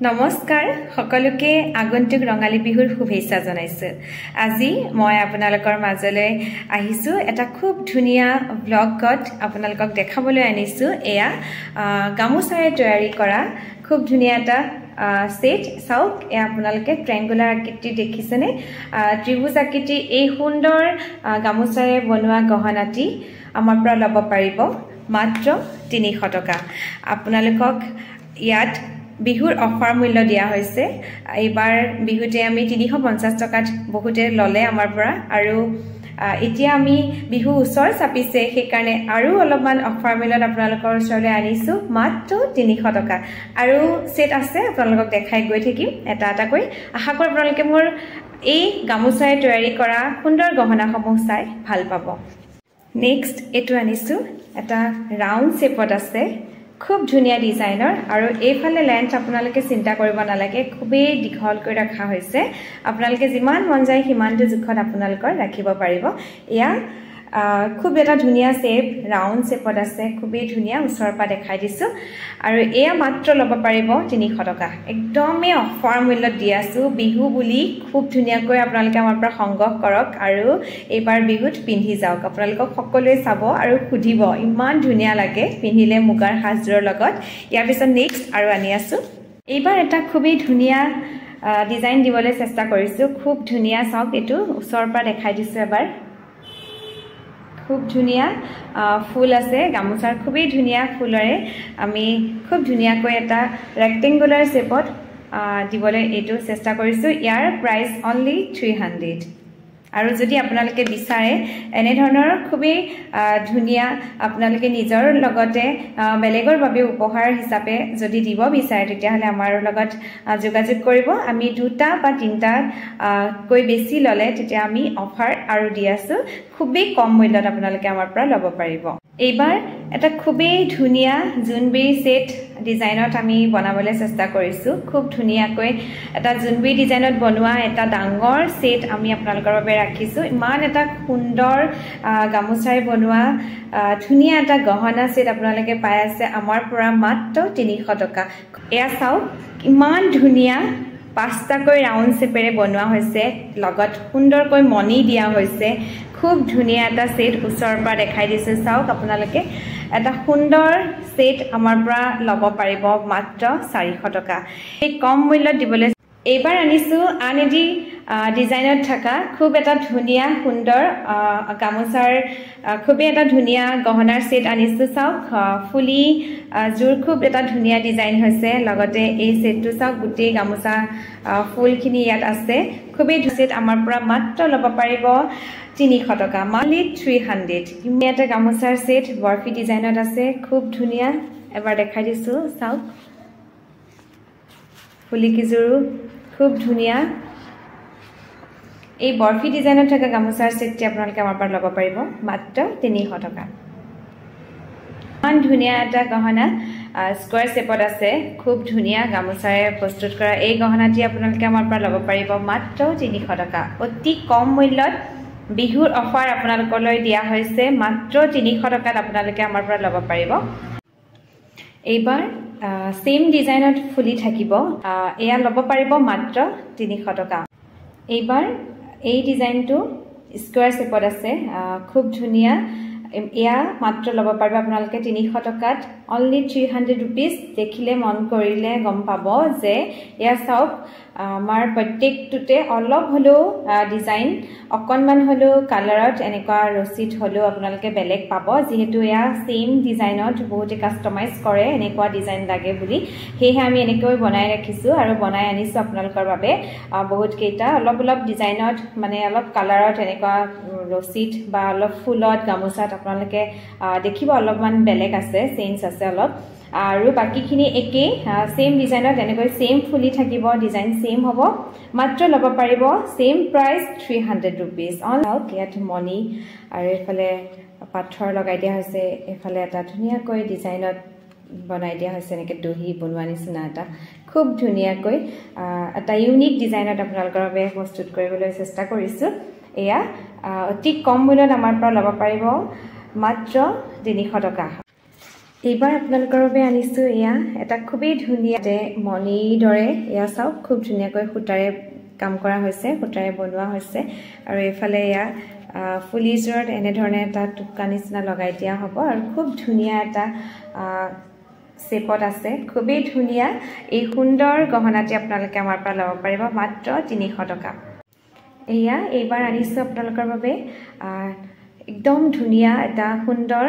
নমস্কাৰ সকলোকে আগন্তুক ৰঙালী বিহুৰ শুভেচ্ছা জনাইছো। আজি মই আপোনালোকৰ মাজলৈ আহিছো এটা খুব ধুনীয়া ব্লগত আপোনালোকক দেখাবলৈ আনিছো। এয়া গামোচাৰে তৈয়াৰী কৰা খুব ধুনীয়া এটা সেট চাওক। এয়া আপোনালোকে ট্ৰায়াঙ্গুলাৰ আকৃতি দেখিছেনে? ত্ৰিভুজ আকৃতি এই সুন্দৰ গামোচাৰে বনোৱা গহনাটি আমাৰ পৰা ল'ব পাৰিব মাত্ৰ 300 টকা। আপোনালোকক ইয়াত বিহুৰ অফাৰ মূল্য দিয়া হৈছে। এইবাৰ বিহুতে আমি 350 টকাত বহুতে ললে আমাৰ পৰা, আৰু এতিয়া আমি বিহু ওচৰ চাপিছে, সেইকাৰণে আৰু অলপমান অফাৰ মূল্যত আপোনালোকৰ ওচৰলৈ আনিছো মাত্ৰ 300 টকা। আৰু সেট আছে, আপোনালোকক দেখাই গৈ থাকিম এটা এটাকৈ। আশা কৰোঁ আপোনালোকে মোৰ এই গামোচাৰে তৈয়াৰী কৰা সুন্দৰ গহনাসমূহ চাই ভাল পাব। নেক্সট এইটো আনিছো, এটা ৰাউণ্ড শেপত আছে, খুব ধুনীয়া ডিজাইনৰ, আৰু এইফালে লেন্থ আপোনালোকে চিন্তা কৰিব নালাগে, খুবেই দীঘলকৈ ৰখা হৈছে। আপোনালোকে যিমান মন যায় সিমানটো জোখত আপোনালোকৰ ৰাখিব পাৰিব। এয়া খুব এটা ধুনীয়া শেপ, ৰাউণ্ড শেপত আছে, খুবেই ধুনীয়া, ওচৰৰ পৰা দেখাই দিছো। আৰু এয়া মাত্ৰ ল'ব পাৰিব 300 টকা। একদমেই অফাৰ মূল্যত দি আছো। বিহু বুলি খুব ধুনীয়াকৈ আপোনালোকে আমাৰ পৰা সংগ্ৰহ কৰক আৰু এইবাৰ বিহুত পিন্ধি যাওক। আপোনালোকক সকলোৱে চাব আৰু সুধিব, ইমান ধুনীয়া লাগে পিন্ধিলে মুগাৰ সাজযোৰৰ লগত। ইয়াৰ পিছত নেক্সট আৰু আনি আছো। এইবাৰ এটা খুবেই ধুনীয়া ডিজাইন দিবলৈ চেষ্টা কৰিছো। খুব ধুনীয়া, চাওক, এইটো ওচৰৰ পৰা দেখাই দিছো এবাৰ। খুব ধুনীয়া ফুল আছে গামোচাৰ, খুবেই ধুনীয়া ফুলৰে আমি খুব ধুনীয়াকৈ এটা ৰেক্টেংগুলাৰ শেপত দিবলৈ এইটো চেষ্টা কৰিছো। ইয়াৰ প্ৰাইচ অনলি 300। আৰু যদি আপোনালোকে বিচাৰে এনে ধৰণৰ খুবেই ধুনীয়া, আপোনালোকে নিজৰ লগতে বেলেগৰ বাবে উপহাৰ হিচাপে যদি দিব বিচাৰে, তেতিয়াহ'লে আমাৰ লগত যোগাযোগ কৰিব। আমি 2টা বা 3টা কৈ বেছি ল'লে তেতিয়া আমি অফাৰ আৰু দি আছো। খুবেই কম মূল্যত আপোনালোকে আমাৰ পৰা ল'ব পাৰিব। এইবাৰ এটা খুবেই ধুনীয়া জোনবিৰি সেট ডিজাইনত আমি বনাবলৈ চেষ্টা কৰিছো। খুব ধুনীয়াকৈ এটা জোনবিৰি ডিজাইনত বনোৱা এটা ডাঙৰ সেট আমি আপোনালোকৰ বাবে ৰাখিছো। ইমান এটা সুন্দৰ গামোচাৰে বনোৱা ধুনীয়া এটা গহনা সেট আপোনালোকে পাই আছে আমাৰ পৰা মাত্ৰ 300 টকা। এয়া চাওক, ইমান ধুনীয়া 5টাকৈ ৰাউণ্ড শেপেৰে বনোৱা হৈছে, লগত সুন্দৰকৈ মণি দিয়া হৈছে। খুব ধুনীয়া এটা সেট ওচৰৰ পৰা দেখাই দিছো, চাওক আপোনালোকে। এটা সুন্দৰ সেট আমাৰ পৰা ল'ব পাৰিব মাত্ৰ 400 টকা। এই কম মূল্যত দিবলৈ এইবাৰ আনিছো আন এটি ডিজাইনত থকা খুব এটা ধুনীয়া সুন্দৰ গামোচাৰ খুবেই এটা ধুনীয়া গহনাৰ সেট আনিছো। চাওক, ফুলি জোৰ খুব এটা ধুনীয়া ডিজাইন হৈছে, লগতে এই সেটটো চাওক, গোটেই গামোচা ফুলখিনি ইয়াত আছে। খুবেই সেট আমাৰ পৰা মাত্ৰ ল'ব পাৰিব 300 টকা, মালি 300। ধুনীয়া এটা গামোচাৰ সেট বৰফি ডিজাইনত আছে, খুব ধুনীয়া। এবাৰ দেখাই দিছো, চাওক, ফুলি কিজোৰো খুব ধুনীয়া। এই বৰফি ডিজাইনত থকা গামোচাৰ সেটটি আপোনালোকে আমাৰ পৰা ল'ব পাৰিব মাত্ৰ 300 টকা। ইমান ধুনীয়া এটা গহনা স্কোৱাৰ শেপত আছে, খুব ধুনীয়া গামোচাৰে প্ৰস্তুত কৰা এই গহনাটি আপোনালোকে আমাৰ পৰা ল'ব পাৰিব মাত্ৰ 300 টকা। অতি কম মূল্যত বিহুৰ অফাৰ আপোনালোকলৈ দিয়া হৈছে, মাত্ৰ 300 টকাত আপোনালোকে আমাৰ পৰা ল'ব পাৰিব। এইবাৰ সেম ডিজাইনত ফুলি থাকিব, এয়া ল'ব পাৰিব মাত্ৰ 300 টকা। এইবাৰ এই ডিজাইনটো স্কোৱাৰ শেপত আছে, খুব ধুনীয়া। এয়া মাত্ৰ ল'ব পাৰিব আপোনালোকে 300 টকাত, অনলি 300 ৰুপিজ। দেখিলে মন কৰিলে গম পাব যে এয়া চাওক, আমাৰ প্ৰত্যেকটোতে অলপ হ'লেও ডিজাইন, অকণমান হ'লেও কালাৰত এনেকুৱা ৰচিত হ'লেও আপোনালোকে বেলেগ পাব, যিহেতু এয়া সেম ডিজাইনত বহুতে কাষ্টমাইজ কৰে এনেকুৱা ডিজাইন লাগে বুলি। সেয়েহে আমি এনেকৈ বনাই ৰাখিছো আৰু বনাই আনিছো আপোনালোকৰ বাবে। বহুত কেইটা অলপ অলপ ডিজাইনত, মানে অলপ কালাৰত এনেকুৱা ৰচিত বা অলপ ফুলত গামোচাত আপোনালোকে দেখিব অলপমান বেলেগ আছে, চেঞ্জ আছে অলপ। আৰু বাকীখিনি একেই সেম ডিজাইনত এনেকৈ সেম ফুলি থাকিব, ডিজাইন সেম হ'ব। মাত্ৰ ল'ব পাৰিব সেম প্ৰাইচ 300 ৰুপিজ। ইয়াত মণি আৰু এইফালে পাথৰ লগাই দিয়া হৈছে, এইফালে এটা ধুনীয়াকৈ ডিজাইনত বনাই দিয়া হৈছে, এনেকৈ দহি বনোৱা নিচিনা এটা খুব ধুনীয়াকৈ এটা ইউনিক ডিজাইনত আপোনালোকৰ বাবে প্ৰস্তুত কৰিবলৈ চেষ্টা কৰিছো। এয়া অতি কম মূল্যত আমাৰ পৰা ল'ব পাৰিব মাত্ৰ 300 টকা। এইবাৰ আপোনালোকৰ বাবে আনিছো এয়া এটা খুবেই ধুনীয়া মণিৰ দৰে এয়া চাওক খুব ধুনীয়াকৈ সূতাৰে কাম কৰা হৈছে সূতাৰে বনোৱা হৈছে আৰু এফালে এয়া ফুলিজৰত এনে ধৰণে এটা টুকা নিচিনা লগাই দিয়া হ'ব আৰু খুব ধুনীয়া এটা শেপত আছে খুবেই ধুনীয়া এই সুন্দৰ গহনাটি আপোনালোকে আমাৰ পৰা ল'ব পাৰিব মাত্ৰ 300 টকা এয়া এইবাৰ আনিছো আপোনালোকৰ বাবে একদম ধুনীয়া এটা সুন্দৰ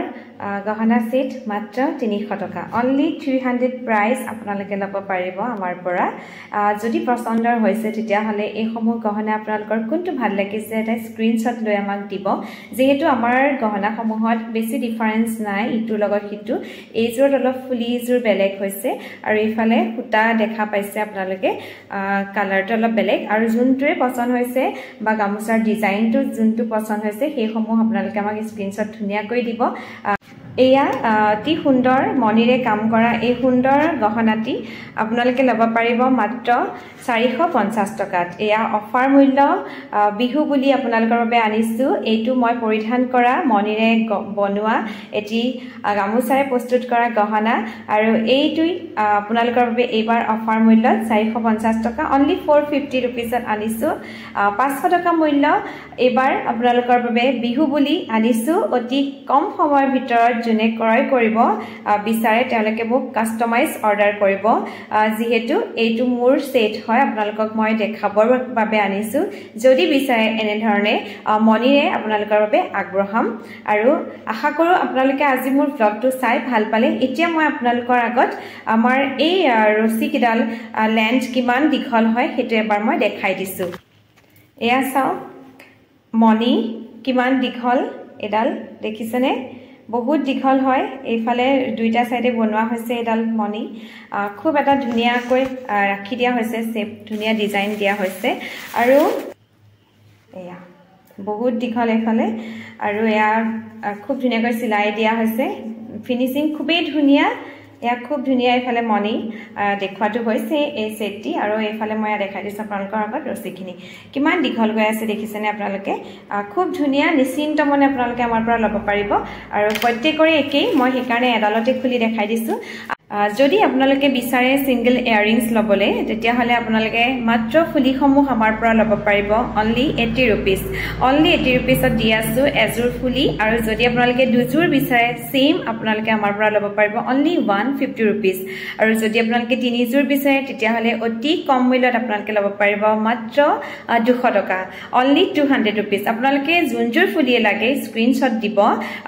গহনা সেট মাত্ৰ 300 টকা অনলি 300 প্ৰাইস আপোনালোকে ল'ব পাৰিব আমাৰ পৰা যদি পছন্দৰ হৈছে তেতিয়া হলে এই সমূহ গহনা আপোনালোকৰ কোনটো ভাল লাগিছে এটা স্ক্ৰিনশ্বট লৈ আমাক দিব যেহেতু আমাৰ গহনা সমূহত বেছি ডিফাৰেন্স নাই ইটোৰ লগত হিটো এইজোৰ অলপ ফুলিজোৰ বেলেগ হৈছে আৰু ইফালে সুতা দেখা পাইছে আপোনালোকে কালাৰটো অলপ বেলেগ আৰু যোনটোৱে পছন্দ হৈছে বা গামুচাৰ ডিজাইনটো যোনটো পছন্দ হৈছে সেই সমূহ আপোনালোকে আমাক স্ক্ৰিনশ্বট ধুনীয়াকৈ দিব এয়া অতি সুন্দৰ মণিৰে কাম কৰা এই সুন্দৰ গহনাটি আপোনালোকে ল'ব পাৰিব মাত্ৰ 450 টকাত এয়া অফাৰ মূল্য বিহু বুলি আপোনালোকৰ বাবে আনিছো এইটো মই পৰিধান কৰা মণিৰে বনোৱা এটি গামুচাৰে প্ৰস্তুত কৰা গহনা আৰু এইটোই আপোনালোকৰ বাবে এইবাৰ অফাৰ মূল্য 450 টকা অনলি 450 रुपीसত আনিছো 500 টকা মূল্য এইবাৰ আপোনালোকৰ বাবে বিহু বুলি আনিছো অতি কম সময়ৰ ভিতৰত জনে ক্ৰয় কৰিব বিচাৰে তেওঁলোকে মোক কাস্টমাইজ অৰ্ডাৰ কৰিব যেহেতু এইটো মোৰ সেট হয় আপোনালোকক মই দেখাবৰ বাবে আনিছো যদি বিচাৰে এনে ধৰণে মণিৰে আপোনালোকৰ বাবে আগ্ৰহম আৰু আশা কৰো আপোনালোকে আজি মোৰ ব্লগটো চাই ভাল পালে এতিয়া মই আপোনালোকৰ আগত আমাৰ এই ৰছী কিডাল লেন্থ কিমান দীঘল হয় হেতু এবাৰ মই দেখাই দিছো এয়া চাও মণি কিমান দীঘল এডাল দেখিছেনে বহুত দীঘল হয় এইফালে দুইটা সাইডে বনোৱা হৈছে এডাল মণি খুব এটা ধুনীয়াকৈ ৰাখি দিয়া হৈছে শেপ ধুনীয়া ডিজাইন দিয়া হৈছে আৰু এয়া বহুত দীঘল এইফালে আৰু এয়া খুব ধুনীয়াকৈ চিলাই দিয়া হৈছে ফিনিশিং খুবেই ধুনীয়া এয়া খুব ধুনীয়া এইফালে মণি দেখুৱাটো হৈছে এই সেটটি আৰু এইফালে মই দেখাই দিছো আপোনালোকৰ আগত ৰছিখিনি কিমান দীঘল গৈ আছে দেখিছেনে আপোনালোকে খুব ধুনীয়া নিশ্চিন্ত মনে আপোনালোকে আমাৰ পৰা ল'ব পাৰিব আৰু প্ৰত্যেকৰে একেই মই সেইকাৰণে এডালতে খুলি দেখাই দিছো যদি আপোনালোকে বিচাৰে সিঙ্গল ইয়াৰিংস লবলে তেতিয়া হলে আপোনালোকে মাত্ৰ ফুলিসমূহ আমাৰ পৰা ল'ব পাৰিব অনলি 80 रुपीस অনলি 80 रुपीसত দি আছো এজোৰ ফুলি আৰু যদি আপোনালোকে দুজোৰ বিচাৰে সেম আপোনালোকে আমাৰ পৰা ল'ব পাৰিব অনলি 150 रुपीस আৰু যদি আপোনালোকে তিনিজোৰ বিচাৰে তেতিয়া হলে অতি কম মূল্যত আপোনালোকে ল'ব পাৰিব মাত্ৰ 200 টকা অনলি 200 रुपीस আপোনালোকে যোনজোৰ ফুলি লাগে স্ক্ৰিনশ্বট দিব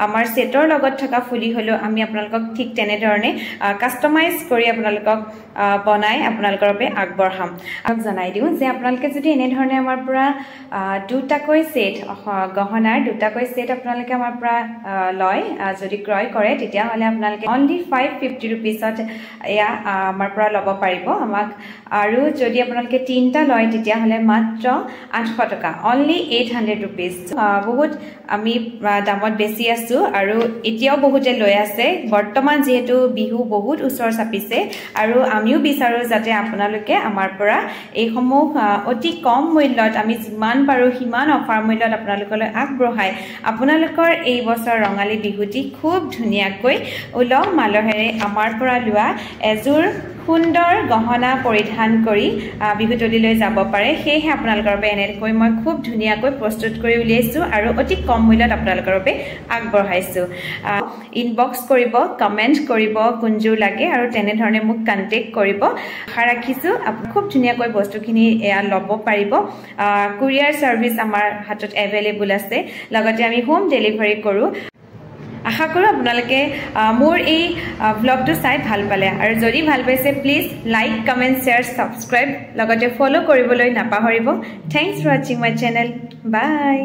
আমাৰ সেটৰ লগত থকা ফুলি হলো আমি আপোনালোকক ঠিক তেনে ধৰণে কাস্টমাইজ কৰি আপোনালোকক বনাই আপোনালোকৰ বাবে আগবঢ়াম আৰু জনাই দিও যে আপোনালোকে যদি এনে ধৰণে আমাৰ পৰা দুটাকৈ সেট গহনাৰ দুটাকৈ সেট আপোনালোকে আমাৰ পৰা লয় যদি ক্ৰয় কৰে তেতিয়া হলে আপোনালোকে অনলি 550 रुपीसত এয়া আমাৰ পৰা ল'ব পাৰিব আমাক আৰু যদি আপোনালোকে তিনটা লয় তেতিয়া হলে মাত্ৰ 800 টকা অনলি 800 रुपीस বহুত আমি দামত বেছি আছো আৰু এতিয়াও বহুতে লৈ আছে বৰ্তমান যেহেতু বিহু বহুত উছৰ চাপিছে আৰু আমিও বিচাৰো যাতে আপোনালোকে আমাৰ পৰা এই সমূহ অতি কম মূল্যত আমি যিমান পাৰো হিমান অফাৰ মূল্যত আপোনালোকলৈ আগবঢ়াই আপোনালোকৰ এই বছৰ ৰঙালী বিহুটি খুব ধুনীয়াকৈ উলহ মালহেৰে আমাৰ পৰা লোৱা এজোৰ সুন্দৰ গহনা পৰিধান কৰি বিহুতলিলৈ যাব পাৰে হেহে আপোনালোকৰ বাবে এনেকৈ মই খুব ধুনীয়াকৈ প্ৰস্তুত কৰি উলিয়াইছো আৰু অতি কম মূল্যত আপোনালোকৰ বাবে আগবঢ়াইছো ইনবক্স কৰিব কমেন্ট কৰিব কোনজোৰ লাগে আৰু তেনে ধৰণে মোক কন্টাক্ট কৰিব আশা ৰাখিছো খুব ধুনীয়াকৈ বস্তুখিনি এয়া ল'ব পাৰিব কুৰিয়াৰ সাৰ্ভিস আমাৰ হাতত এভেইলেবল আছে লগতে আমি হোম ডেলিভাৰী কৰো আশা কৰো আপোনালোকে মোৰ এই ব্লগটো চাই ভাল পালে আৰু যদি ভাল পাইছে please like comment share subscribe লগতে ফলো কৰিবলৈ নাপাহৰিব thanks for watching my channel by